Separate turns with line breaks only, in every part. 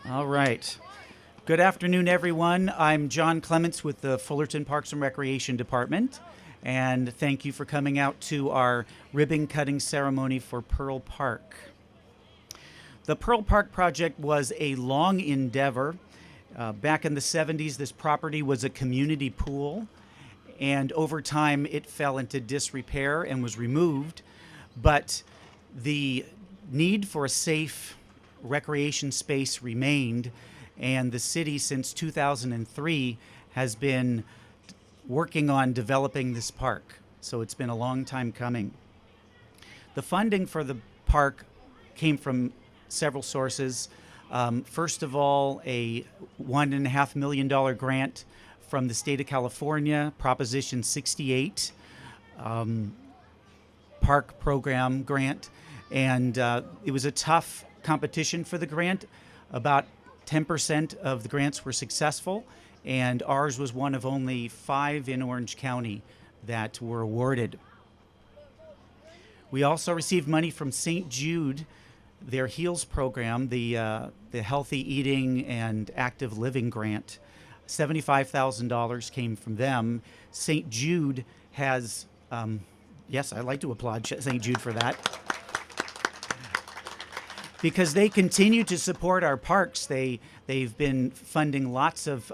All right. Good afternoon, everyone. I'm John Clements with the Fullerton Parks and Recreation Department, and thank you for coming out to our ribbon cutting ceremony for Pearl Park. The Pearl Park project was a long endeavor. Back in the 70s, this property was a community pool, and over time it fell into disrepair and was removed. But the need for a safe recreation space remained, and the city since 2003 has been working on developing this park. So it's been a long time coming. The funding for the park came from several sources. First of all, a $1.5 million grant from the state of California, Proposition 68 park program grant. And it was a tough competition for the grant. About 10% of the grants were successful, and ours was one of only 5 in Orange County that were awarded. We also received money from St. Jude, their HEALS program, the Healthy Eating and Active Living grant. $75,000 came from them. St. Jude has, yes, I'd like to applaud St. Jude for that, because they continue to support our parks. They've been funding lots of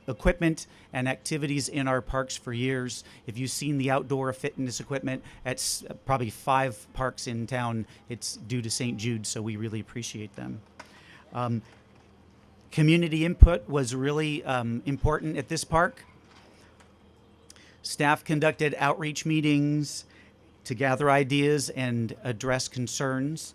equipment and activities in our parks for years. If you've seen the outdoor fitness equipment at probably 5 parks in town, it's due to St. Jude, so we really appreciate them. Community input was really important at this park. Staff conducted outreach meetings to gather ideas and address concerns.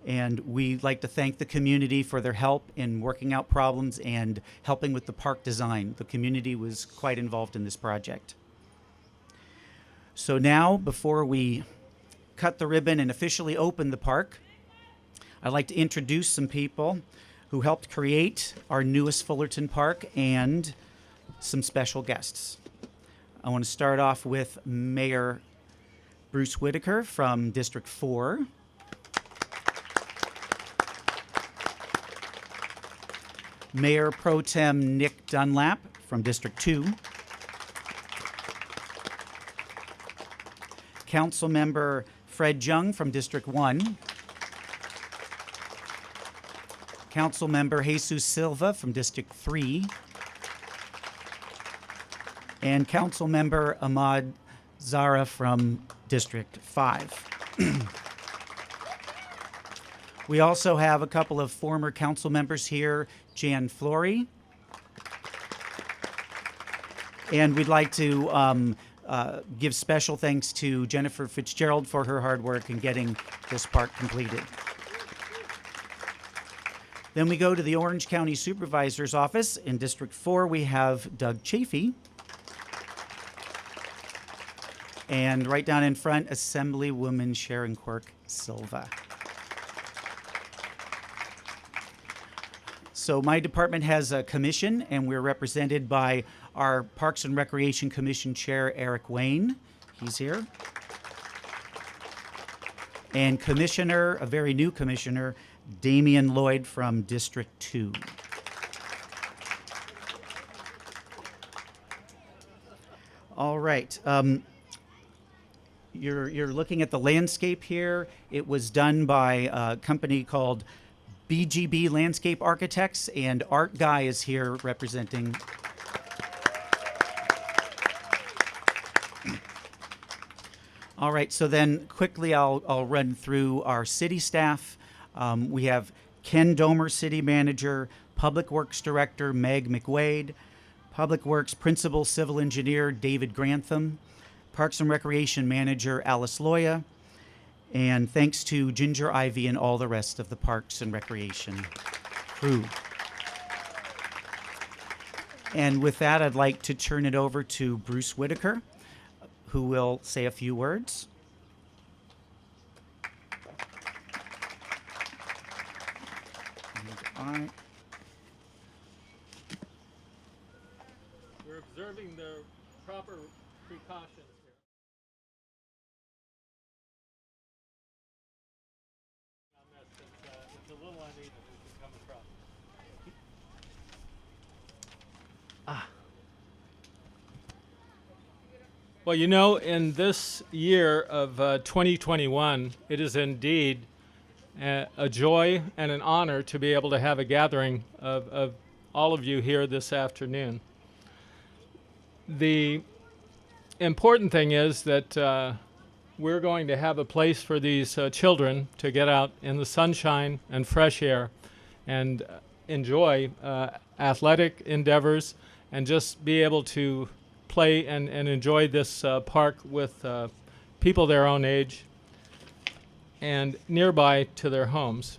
And we'd like to thank the community for their help in working out problems and helping with the park design. The community was quite involved in this project. So now, before we cut the ribbon and officially open the park, I'd like to introduce some people who helped create our newest Fullerton Park and some special guests. I want to start off with Mayor Bruce Whitaker from District 4. Mayor Pro Tem Nick Dunlap from District 2. Councilmember Fred Jung from District 1. Councilmember Jesus Silva from District 3. And Councilmember Ahmad Zara from District 5. We also have a couple of former council members here, Jan Flory. And we'd like to give special thanks to Jennifer Fitzgerald for her hard work in getting this park completed. Then we go to the Orange County Supervisor's Office. In District 4, we have Doug CHAFFEE. And right down in front, Assemblywoman Sharon Quirk Silva. So my department has a commission, and we're represented by our Parks and Recreation Commission Chair, Eric Wayne. He's here. And Commissioner, a very new commissioner, Damian Lloyd from District 2. All right. You're looking at the landscape here. It was done by a company called BGB Landscape Architects, and Art Guy is here representing. All right, so then quickly I'll run through our city staff. We have Ken Domer, City Manager, Public Works Director Meg McWade, Public Works Principal Civil Engineer David Grantham, Parks and Recreation Manager Alice Loya, and thanks to Ginger Ivy and all the rest of the Parks and Recreation crew. And with that, I'd like to turn it over to Bruce Whitaker, who will say a few words.
We're observing the proper precautions here. On this, it's a little uneven as you come across. Well, you know, in this year of 2021, it is indeed a joy and an honor to be able to have a gathering of all of you here this afternoon. The important thing is that we're going to have a place for these children to get out in the sunshine and fresh air and enjoy athletic endeavors and just be able to play and enjoy this park with people their own age and nearby to their homes.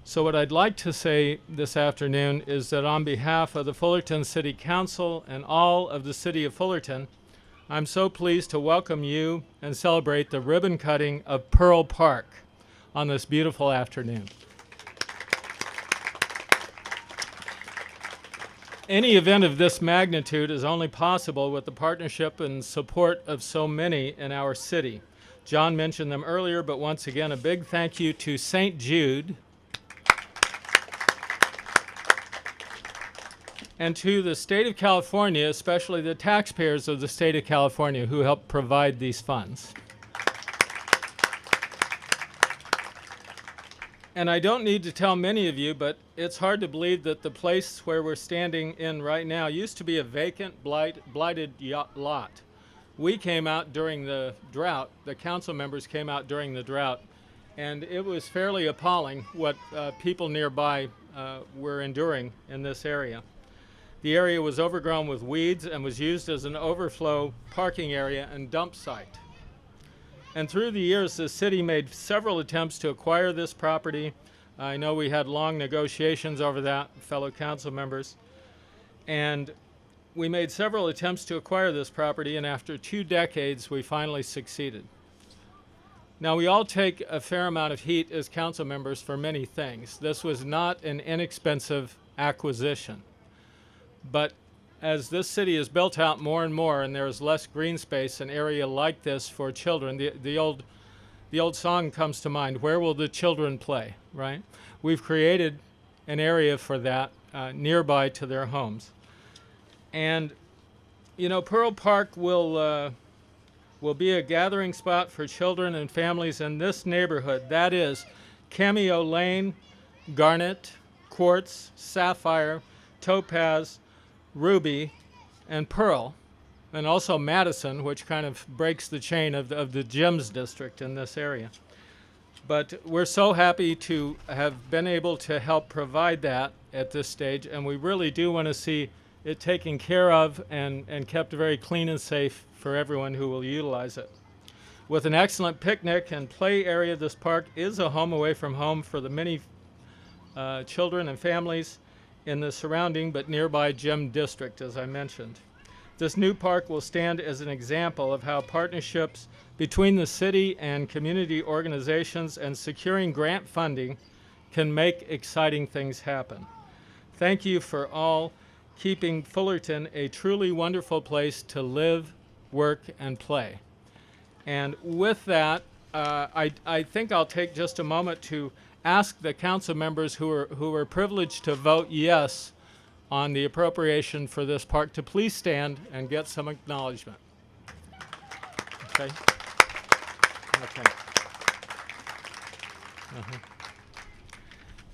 So what I'd like to say this afternoon is that on behalf of the Fullerton City Council and all of the City of Fullerton, I'm so pleased to welcome you and celebrate the ribbon cutting of Pearl Park on this beautiful afternoon. Any event of this magnitude is only possible with the partnership and support of so many in our city. John mentioned them earlier, but once again, a big thank you to St. Jude and to the state of California, especially the taxpayers of the state of California who helped provide these funds. And I don't need to tell many of you, but it's hard to believe that the place where we're standing in right now used to be a vacant, blighted lot. We came out during the drought, the council members came out during the drought, and it was fairly appalling what people nearby were enduring in this area. The area was overgrown with weeds and was used as an overflow parking area and dump site. And through the years, the city made several attempts to acquire this property. I know we had long negotiations over that, fellow council members. And we made several attempts to acquire this property, and after 2 decades, we finally succeeded. Now, we all take a fair amount of heat as council members for many things. This was not an inexpensive acquisition. But as this city is built out more and more and there's less green space, an area like this for children, the old song comes to mind, where will the children play, right? We've created an area for that nearby to their homes. And, you know, Pearl Park will be a gathering spot for children and families in this neighborhood. That is Cameo Lane, Garnet, Quartz, Sapphire, Topaz, Ruby, and Pearl, and also Madison, which kind of breaks the chain of the Gems district in this area. But we're so happy to have been able to help provide that at this stage, and we really do want to see it taken care of and kept very clean and safe for everyone who will utilize it. With an excellent picnic and play area, this park is a home away from home for the many children and families in the surrounding but nearby Gem district, as I mentioned. This new park will stand as an example of how partnerships between the city and community organizations and securing grant funding can make exciting things happen. Thank you for all keeping Fullerton a truly wonderful place to live, work, and play. And with that, I think I'll take just a moment to ask the council members who are privileged to vote yes on the appropriation for this park to please stand and get some acknowledgement. Okay. Okay.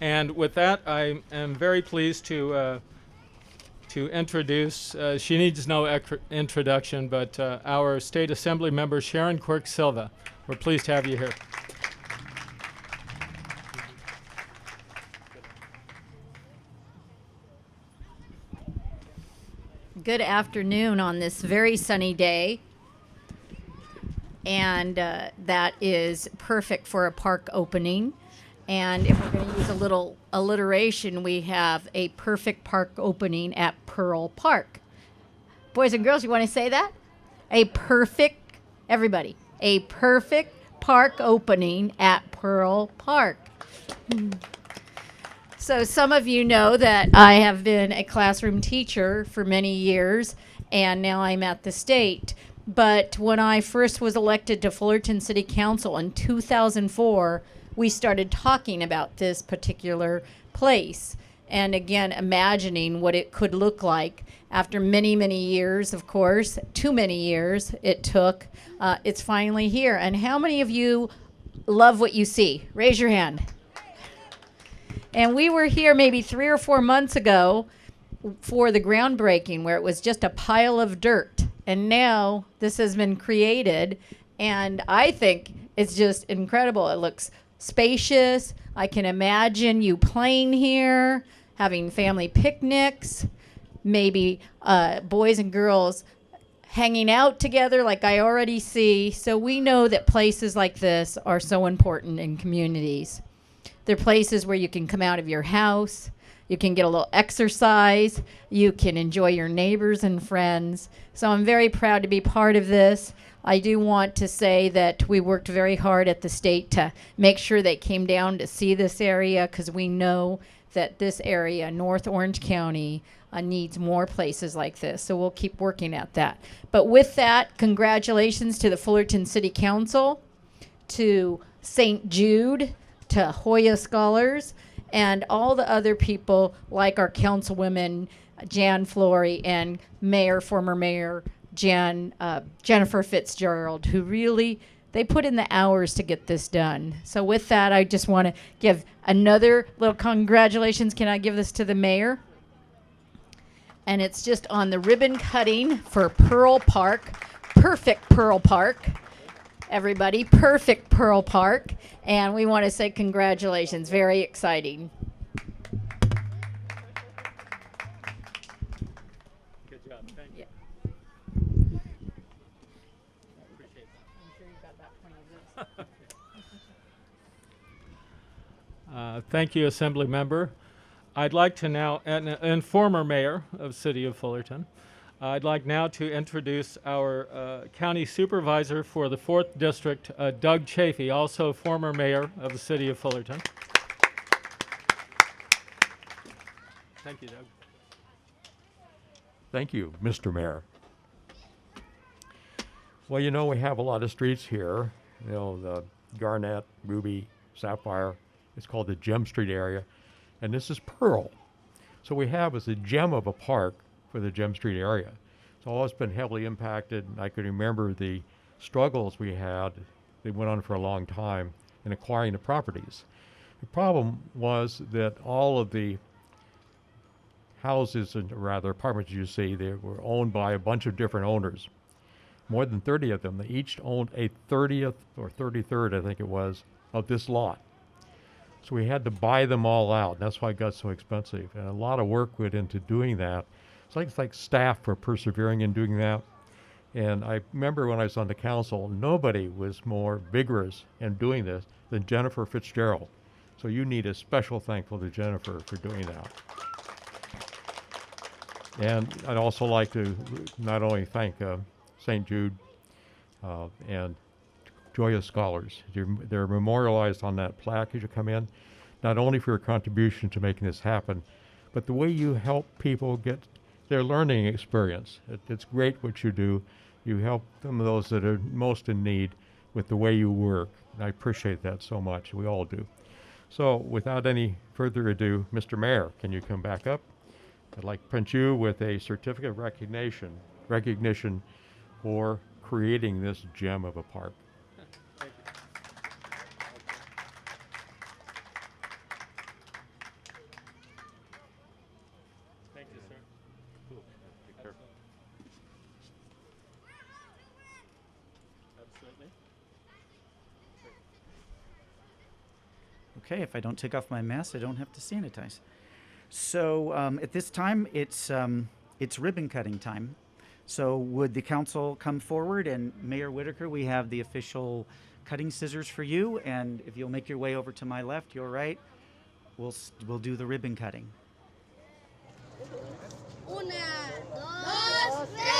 And with that, I am very pleased to introduce, she needs no introduction, but our State Assembly member, Sharon Quirk Silva. We're pleased to have you here.
Good afternoon on this very sunny day, and that is perfect for a park opening. And if we're going to use a little alliteration, we have a perfect park opening at Pearl Park. Boys and girls, you want to say that? A perfect, everybody, a perfect park opening at Pearl Park. So some of you know that I have been a classroom teacher for many years, and now I'm at the state. But when I first was elected to Fullerton City Council in 2004, we started talking about this particular place. and again, imagining what it could look like after many, many years, of course, too many years it took. It's finally here. And how many of you love what you see? Raise your hand. And we were here maybe 3 or 4 months ago for the groundbreaking, where it was just a pile of dirt. And now this has been created, and I think it's just incredible. It looks spacious. I can imagine you playing here, having family picnics, maybe boys and girls hanging out together like I already see. So we know that places like this are so important in communities. They're places where you can come out of your house, you can get a little exercise, you can enjoy your neighbors and friends. So I'm very proud to be part of this. I do want to say that we worked very hard at the state to make sure they came down to see this area, because we know that this area, North Orange County, needs more places like this. So we'll keep working at that. But with that, congratulations to the Fullerton City Council, to St. Jude, to Hoya Scholars, and all the other people like our councilwomen, Jan Flory, and former Mayor Jennifer Fitzgerald, who really, they put in the hours to get this done. So with that, I just want to give another little congratulations. Can I give this to the mayor? And it's just on the ribbon cutting for Pearl Park. Perfect Pearl Park. Everybody, perfect Pearl Park. And we want to say congratulations. Very exciting.
Good job. Thank you. Appreciate that.
I'm sure you've got about 20 of those.
Thank you, Assembly Member. I'd like to now, and former Mayor of City of Fullerton, I'd like now to introduce our County Supervisor for the 4th District, Doug CHAFFEE, also former Mayor of the City of Fullerton. Thank you, Doug.
Thank you, Mr. Mayor. Well, you know, we have a lot of streets here. You know, the Garnet, Ruby, Sapphire. It's called the Gem Street area. And this is Pearl. So we have as a gem of a park for the Gem Street area. It's always been heavily impacted. I can remember the struggles we had. They went on for a long time in acquiring the properties. The problem was that all of the houses, and rather apartments you see, they were owned by a bunch of different owners. More than 30 of them. They each owned a 30th or 33rd, I think it was, of this lot. So we had to buy them all out. And that's why it got so expensive. And a lot of work went into doing that. It's like staff for persevering in doing that. And I remember when I was on the council, nobody was more vigorous in doing this than Jennifer Fitzgerald. So you need a special thankful to Jennifer for doing that. And I'd also like to not only thank St. Jude and Joya Scholars. They're memorialized on that plaque as you come in, not only for your contribution to making this happen, but the way you help people get their learning experience. It's great what you do. You help some of those that are most in need with the way you work. And I appreciate that so much. We all do. So without any further ado, Mr. Mayor, can you come back up? I'd like to present you with a certificate of recognition for creating this gem of a park.
Thank you. Thank you, sir.
Cool. Take care.
Absolutely.
Okay, if I don't take off my mask, I don't have to sanitize. So at this time, it's ribbon cutting time. So would the council come forward, and Mayor Whitaker, we have the official cutting scissors for you, and if you'll make your way over to my left, your right, we'll do the ribbon cutting.
Una, dos, tres.